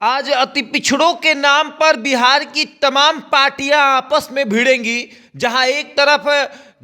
आज अति पिछड़ों के नाम पर बिहार की तमाम पार्टियां आपस में भिड़ेंगी। जहां एक तरफ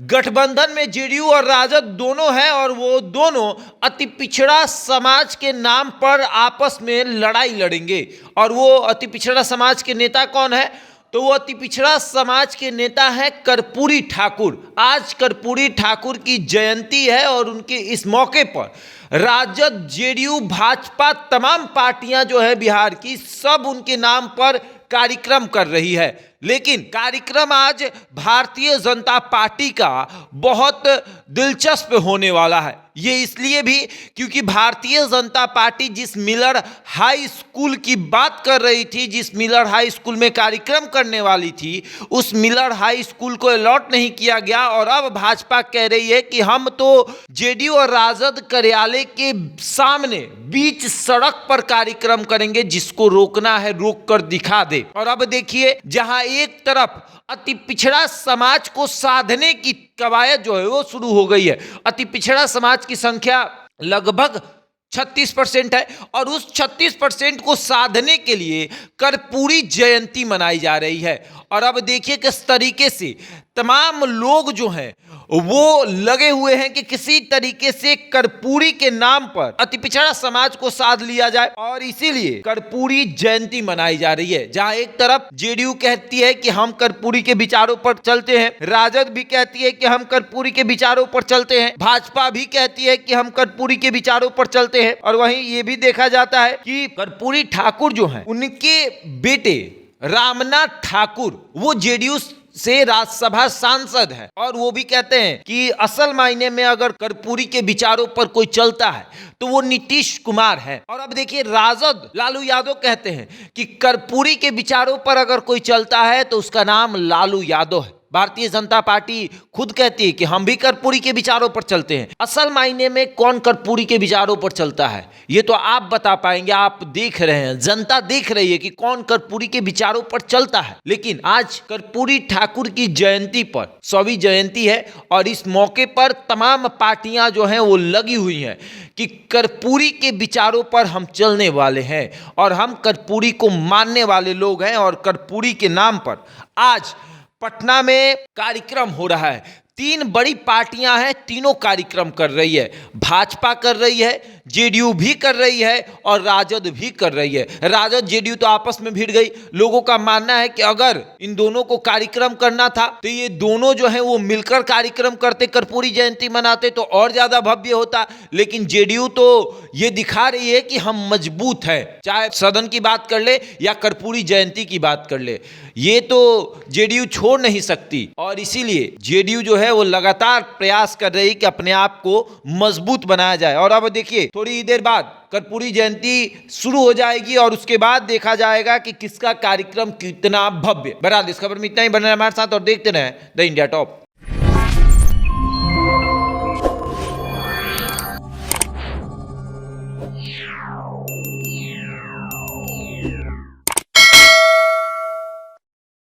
गठबंधन में जेडीयू और राजद दोनों हैं और वो दोनों अति पिछड़ा समाज के नाम पर आपस में लड़ाई लड़ेंगे। और वो अति पिछड़ा समाज के नेता कौन है? तो वो अति पिछड़ा समाज के नेता है कर्पूरी ठाकुर। आज कर्पूरी ठाकुर की जयंती है और उनके इस मौके पर राजद, जेडीयू, भाजपा तमाम पार्टियां जो है बिहार की, सब उनके नाम पर कार्यक्रम कर रही है। लेकिन कार्यक्रम आज भारतीय जनता पार्टी का बहुत दिलचस्प होने वाला है। ये इसलिए भी क्योंकि भारतीय जनता पार्टी जिस मिलर हाई स्कूल की बात कर रही थी, जिस मिलर हाई स्कूल में कार्यक्रम करने वाली थी, उस मिलर हाई स्कूल को अलॉट नहीं किया गया। और अब भाजपा कह रही है कि हम तो जेडीयू और राजद कार्यालय के सामने बीच सड़क पर कार्यक्रम करेंगे, जिसको रोकना है रोक कर दिखा दे। और अब देखिए, जहां एक तरफ अति पिछड़ा समाज को साधने की कवायद जो है वो शुरू हो गई है। अति पिछड़ा समाज की संख्या लगभग 36% है और उस 36% को साधने के लिए कर्पूरी जयंती मनाई जा रही है। और अब देखिए किस तरीके से तमाम लोग जो हैं वो लगे हुए हैं कि किसी तरीके से कर्पूरी के नाम पर अति पिछड़ा समाज को साध लिया जाए, और इसीलिए कर्पूरी जयंती मनाई जा रही है। जहां एक तरफ जेडीयू कहती है कि हम कर्पूरी के विचारों पर चलते हैं, राजद भी कहती है कि हम कर्पूरी के विचारों पर चलते हैं, भाजपा भी कहती है कि हम कर्पूरी के विचारों पर चलते हैं। और वहीं ये भी देखा जाता है कि कर्पूरी ठाकुर जो है, उनके बेटे रामनाथ ठाकुर वो जेडीयू से राज्यसभा सांसद है और वो भी कहते हैं कि असल मायने में अगर कर्पूरी के विचारों पर कोई चलता है तो वो नीतीश कुमार है। और अब देखिए, राजद लालू यादव कहते हैं कि कर्पूरी के विचारों पर अगर कोई चलता है तो उसका नाम लालू यादव है। भारतीय जनता पार्टी खुद कहती है कि हम भी कर्पूरी के विचारों पर चलते हैं। असल मायने में कौन कर्पूरी के विचारों पर चलता है ये तो आप बता पाएंगे। आप देख रहे हैं, जनता देख रही है कि कौन कर्पूरी के विचारों पर चलता है। लेकिन आज कर्पूरी ठाकुर की जयंती पर 100वीं जयंती है और इस मौके पर तमाम पार्टियां जो हैं वो लगी हुई हैं कि कर्पूरी के विचारों पर हम चलने वाले हैं और हम कर्पूरी को मानने वाले लोग हैं। और कर्पूरी के नाम पर आज पटना में कार्यक्रम हो रहा है। 3 बड़ी पार्टियां हैं, तीनों कार्यक्रम कर रही है। भाजपा कर रही है, जेडीयू भी कर रही है और राजद भी कर रही है। राजद जेडीयू तो आपस में भिड़ गई। लोगों का मानना है कि अगर इन दोनों को कार्यक्रम करना था तो ये दोनों जो है वो मिलकर कार्यक्रम करते, कर्पूरी जयंती मनाते तो और ज्यादा भव्य होता। लेकिन जेडीयू तो ये दिखा रही है कि हम मजबूत हैं, चाहे सदन की बात कर ले या कर्पूरी जयंती की बात कर ले, ये तो जेडीयू छोड़ नहीं सकती। और इसीलिए जेडीयू जो है वो लगातार प्रयास कर रही कि अपने आप को मजबूत बनाया जाए। और अब देखिए, थोड़ी देर बाद कर्पूरी जयंती शुरू हो जाएगी और उसके बाद देखा जाएगा कि किसका कार्यक्रम कितना भव्य। बहरहाल इस खबर में इतना ही। बने हमारे साथ और देखते रहें द इंडिया टॉप।